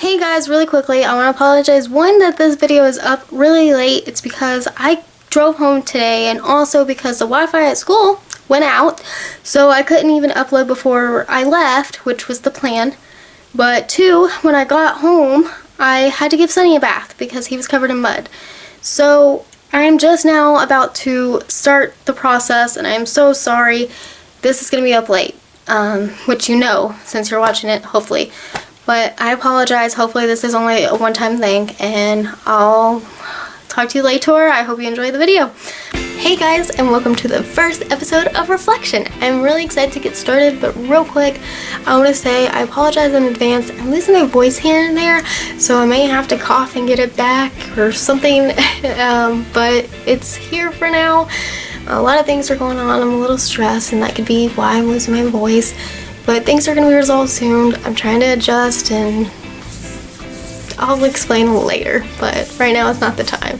Hey guys, really quickly, I want to apologize. One, that this video is up really late. It's because I drove home today and also because the Wi-Fi at school went out. So I couldn't even upload before I left, which was the plan. But two, when I got home, I had to give Sonny a bath because he was covered in mud. So I am just now about to start the process and I am so sorry. This is going to be up late, which you know since you're watching it, hopefully. But I apologize. Hopefully this is only a one-time thing, and I'll talk to you later. I hope you enjoy the video. Hey guys, and welcome to the first episode of Reflection. I'm really excited to get started, but real quick, I want to say I apologize in advance. I'm losing my voice here and there, so I may have to cough and get it back or something, but it's here for now. A lot of things are going on. I'm a little stressed, and that could be why I'm losing my voice. But things are going to be resolved soon. I'm trying to adjust and I'll explain later, but right now it's not the time.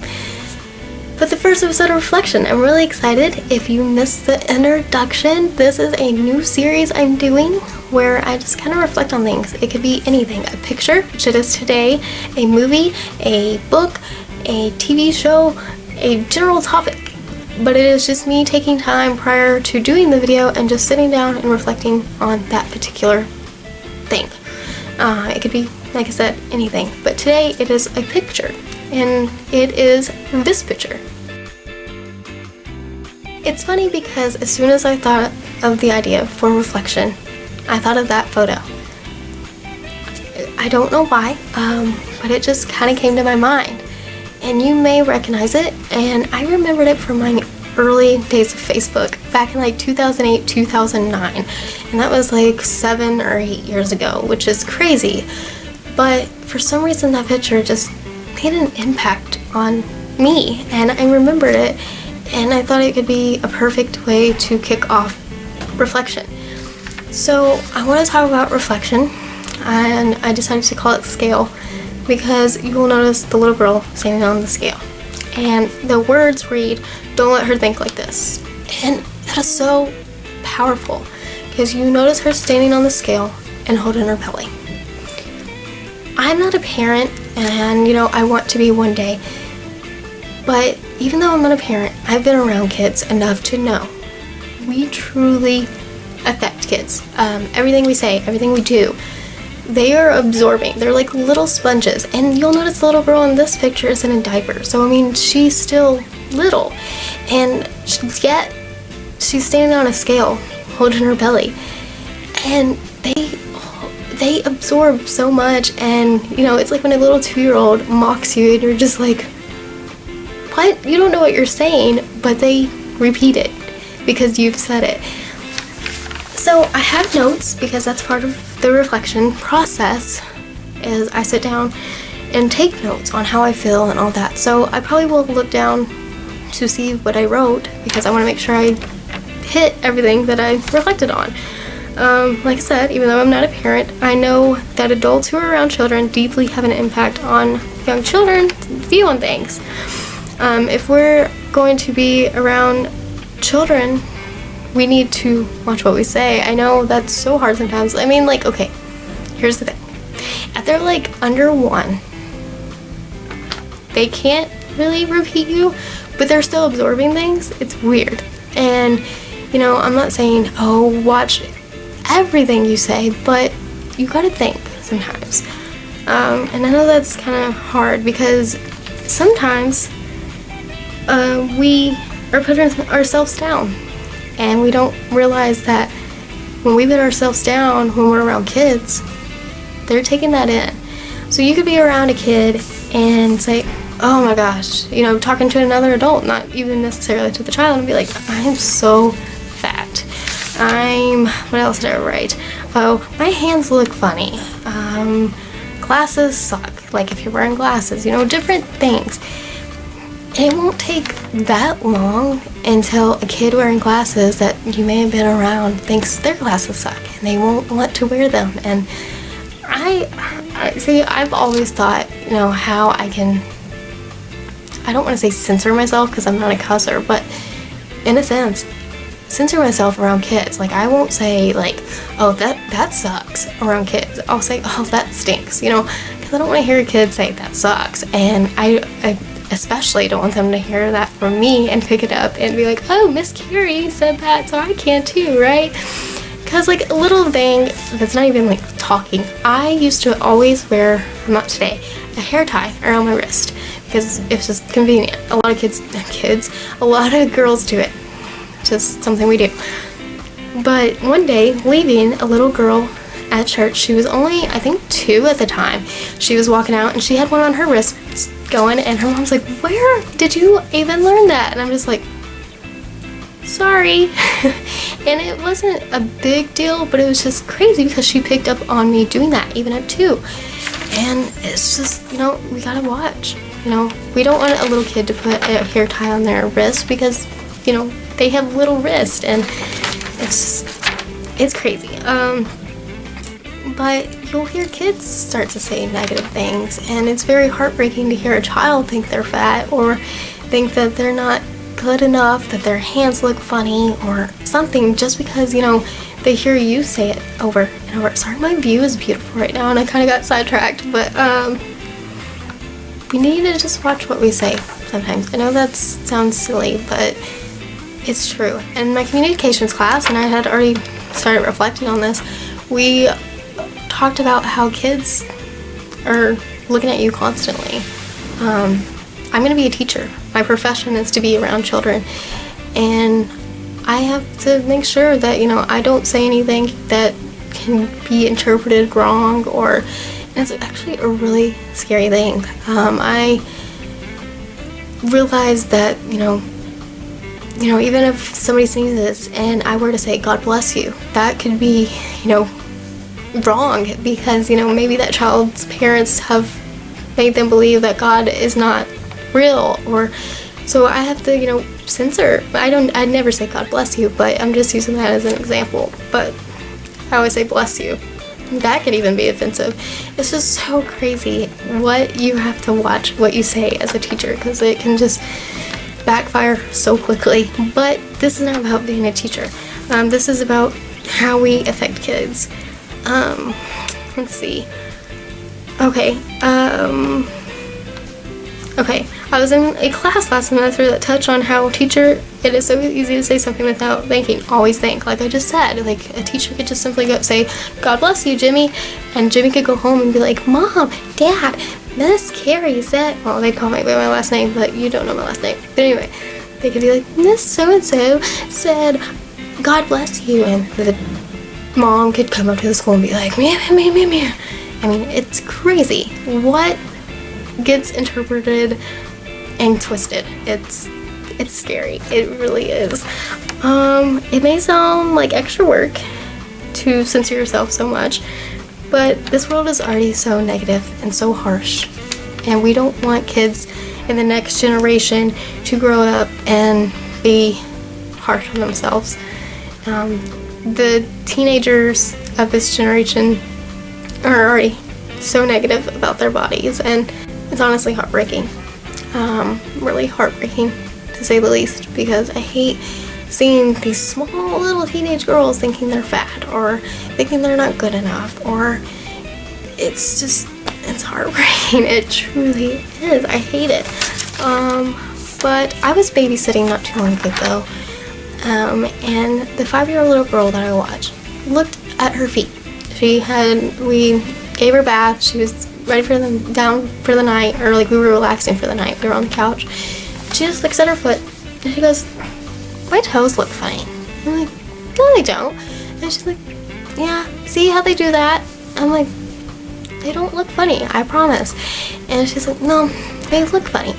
But the first episode of Reflection, I'm really excited. If you missed the introduction, this is a new series I'm doing where I just kind of reflect on things. It could be anything. A picture, which it is today, a movie, a book, a TV show, a general topic. But it is just me taking time prior to doing the video and just sitting down and reflecting on that particular thing. It could be, like I said, anything. But today it is a picture, and it is this picture. It's funny because as soon as I thought of the idea for reflection, I thought of that photo. I don't know why, but it just kind of came to my mind. And you may recognize it, and I remembered it from my early days of Facebook back in like 2008, 2009, and that was like 7 or 8 years ago, which is crazy. But for some reason that picture just made an impact on me, and I remembered it, and I thought it could be a perfect way to kick off reflection. So I want to talk about reflection, and I decided to call it scale, because you will notice the little girl standing on the scale. And the words read, "Don't let her think like this." And that is so powerful, because you notice her standing on the scale and holding her belly. I'm not a parent, and I want to be one day. But even though I'm not a parent, I've been around kids enough to know we truly affect kids. Everything we say, everything we do, they are absorbing. They're like little sponges. And you'll notice the little girl in this picture is in a diaper. So, I mean, she's still little. And yet, she's standing on a scale, holding her belly. And they absorb so much. And, it's like when a little 2-year-old mocks you and you're just like, what? You don't know what you're saying, but they repeat it because you've said it. So I have notes because that's part of the reflection process, is I sit down and take notes on how I feel and all that. So I probably will look down to see what I wrote because I want to make sure I hit everything that I reflected on. Like I said, even though I'm not a parent, I know that adults who are around children deeply have an impact on young children's view on things. If we're going to be around children, we need to watch what we say. I know that's so hard sometimes. I mean, like, okay, here's the thing. If they're like under 1, they can't really repeat you, but they're still absorbing things. It's weird. And, I'm not saying, oh, watch everything you say, but you gotta think sometimes. And I know that's kind of hard because sometimes we are putting ourselves down. And we don't realize that when we put ourselves down when we're around kids, they're taking that in. So you could be around a kid and say, oh my gosh, talking to another adult, not even necessarily to the child, and be like, I'm so fat. What else did I write? Oh, my hands look funny. Glasses suck. Like if you're wearing glasses, different things. It won't take that long until a kid wearing glasses that you may have been around thinks their glasses suck and they won't want to wear them. And I've always thought, how I can, I don't want to say censor myself because I'm not a cusser, but in a sense, censor myself around kids. Like, I won't say, like, oh, that sucks around kids. I'll say, oh, that stinks, because because I don't want to hear a kid say that sucks, and I especially don't want them to hear that from me and pick it up and be like, oh, Miss Carrie said that, so I can too, right? Because like a little thing that's not even like talking, I used to always wear, not today, a hair tie around my wrist because it's just convenient. A lot of a lot of girls do it. It's just something we do. But one day, leaving, a little girl at church, she was only, I think, 2 at the time. She was walking out and she had one on her wrist going, and her mom's like, where did you even learn that? And I'm just like, sorry. And it wasn't a big deal, but it was just crazy because she picked up on me doing that even at 2. And it's just, you know, we gotta watch. You know, we don't want a little kid to put a hair tie on their wrist because, you know, they have little wrist, and it's crazy. But you'll hear kids start to say negative things, and it's very heartbreaking to hear a child think they're fat or think that they're not good enough, that their hands look funny or something, just because, you know, they hear you say it over and over. Sorry, my view is beautiful right now and I kind of got sidetracked, but we need to just watch what we say sometimes. I know that sounds silly, but it's true. In my communications class, and I had already started reflecting on this, we talked about how kids are looking at you constantly. I'm going to be a teacher. My profession is to be around children, and I have to make sure that, you know, I don't say anything that can be interpreted wrong, and it's actually a really scary thing. I realized that, you know, even if somebody sneezes and I were to say, God bless you, that could be, you know, wrong because, you know, maybe that child's parents have made them believe that God is not real, or so I have to, you know, censor. I'd never say God bless you, but I'm just using that as an example. But I always say bless you. That could even be offensive. It's just so crazy what you have to watch what you say as a teacher, because it can just backfire so quickly. But this is not about being a teacher. This is about how we affect kids. Let's see. Okay, I was in a class last semester that touched on how it is so easy to say something without thinking. Always think, like I just said, like a teacher could just simply say, God bless you, Jimmy, and Jimmy could go home and be like, Mom, Dad, Miss Carrie said, well, they'd call me by my last name, but you don't know my last name. But anyway, they could be like, Miss so-and-so said, God bless you, and the mom could come up to the school and be like, meow, meow, meow, meow. I mean, it's crazy what gets interpreted and twisted. It's scary. It really is. It may sound like extra work to censor yourself so much, but this world is already so negative and so harsh, and we don't want kids in the next generation to grow up and be harsh on themselves. The teenagers of this generation are already so negative about their bodies, and it's honestly heartbreaking. Really heartbreaking, to say the least, because I hate seeing these small little teenage girls thinking they're fat or thinking they're not good enough, or it's heartbreaking. It truly is. I hate it. But I was babysitting not too long ago, and the 5-year-old little girl that I watched looked at her feet. We gave her a bath. She was ready for them down for the night, or like we were relaxing for the night. We were on the couch. She just looks at her foot and she goes, my toes look funny. I'm like, no, they don't. And she's like, yeah, see how they do that? I'm like, they don't look funny, I promise. And she's like, no, they look funny.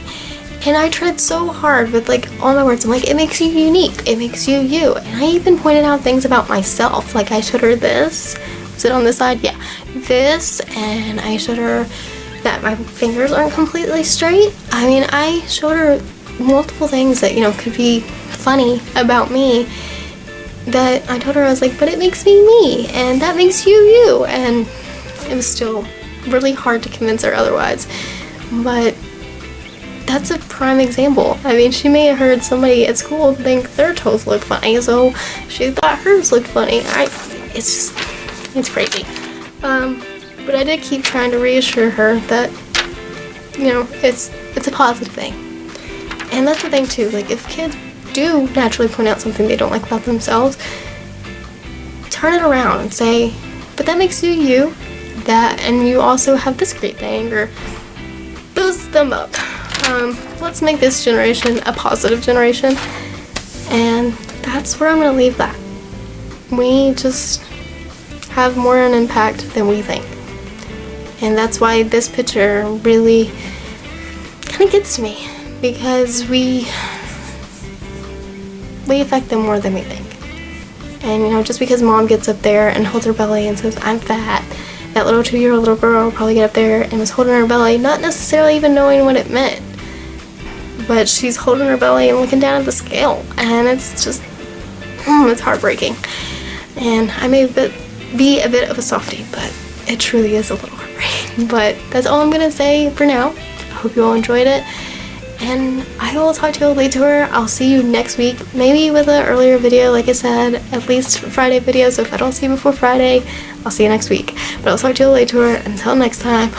And I tried so hard with like all my words. I'm like, it makes you unique. It makes you you. And I even pointed out things about myself. Like I showed her this. Is it on this side? Yeah. This. And I showed her that my fingers aren't completely straight. I mean, I showed her multiple things that, you know, could be funny about me. That I told her, I was like, but it makes me me. And that makes you you. And it was still really hard to convince her otherwise. But that's a prime example. I mean, she may have heard somebody at school think their toes look funny, so she thought hers looked funny. It's crazy. But I did keep trying to reassure her that, you know, it's a positive thing. And that's the thing too, like if kids do naturally point out something they don't like about themselves, turn it around and say, but that makes you you, that, and you also have this great thing, or boost them up. Let's make this generation a positive generation, and that's where I'm gonna leave that. We just have more an impact than we think, and that's why this picture really kind of gets to me, because we affect them more than we think. And you know, just because mom gets up there and holds her belly and says, I'm fat, that little 2-year-old little girl probably get up there and was holding her belly, not necessarily even knowing what it meant. But she's holding her belly and looking down at the scale, and it's just, it's heartbreaking. And I may be a bit of a softie, but it truly is a little heartbreaking. But that's all I'm gonna say for now. I hope you all enjoyed it, and I will talk to you all later. I'll see you next week, maybe with an earlier video, like I said, at least Friday video. So if I don't see you before Friday, I'll see you next week. But I'll talk to you all later. Until next time.